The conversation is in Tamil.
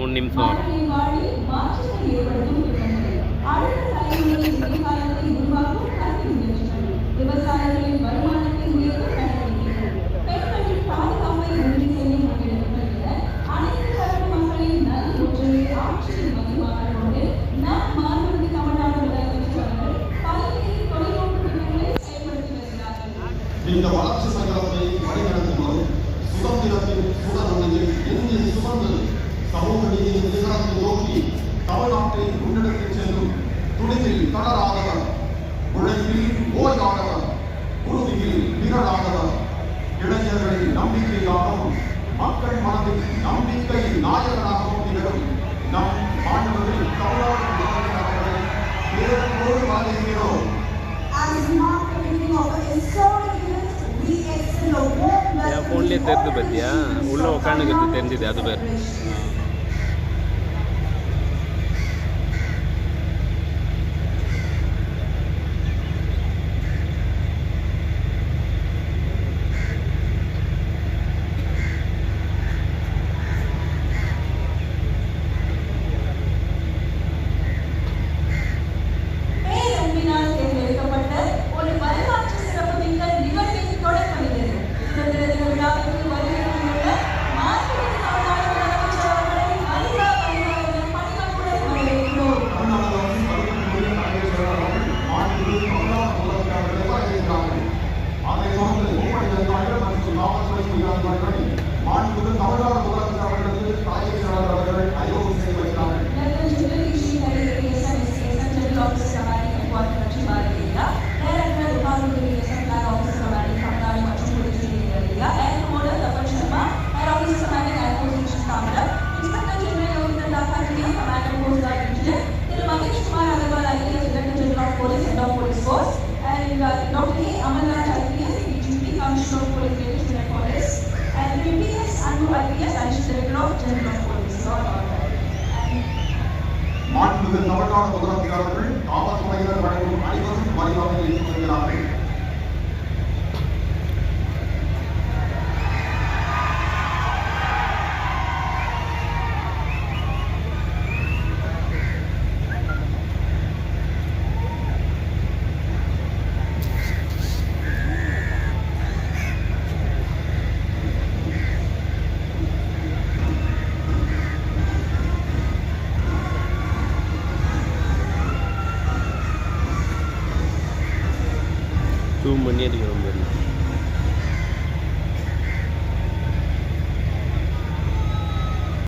3 நிமிஷம் வரும். விவசாயிகளின் வருமானத்தை உயர்த்த நடவடிக்கைகள் பெண்களின் பாதுகாப்பை உறுதி செய்யும் முன்னெடுப்புகளில் அனைத்து தரப்பு மக்களின் நலன் ஒன்றை ஆட்சியின் மகிழ்வாக கொண்டு நம் மாண்புமிகு தமிழ்நாடு முதலமைச்சர் அவர்கள் பல்வேறு தொலைநோக்கு திட்டங்களை செயல்படுத்தி வருகிறார்கள். இந்த வளர்ச்சி சங்கரத்தை வழிநடத்துவது சுதந்திரத்தின் சுடரொளியில் எங்கே சுமந்து சமூக நீதியின் சிகரத்தை நோக்கி தமிழ்நாட்டை முன்னெடுத்துச் செல்லும் துணிவில் தளராதவர், உழைப்பில் ஓய்வானவர், உறுதியில் நிகழாதவர், இளைஞர்களின் நம்பிக்கையாகவும் மக்கள் மனதில் நம்பிக்கை நாயகனாகவும் திகழும் நம் மாணவர்கள் தமிழ்நாடு முதலமைச்சர்களை பேரோடு வரவேற்கிறோம். என் ஃபோன்லேயே தெரிஞ்சு பார்த்தியா, உள்ளே உட்காந்துக்கிறது தெரிஞ்சுது, அது பேர். மாண்புமிகு தமிழ்நாடு முதலமைச்சர் அவர்கள் காவல்துறையினர் வழங்கும் அனைவரும் மரியாதை ஏற்றுக் கொள்கிறார்கள். ஜூம் பண்ணி அடிக்கணும்.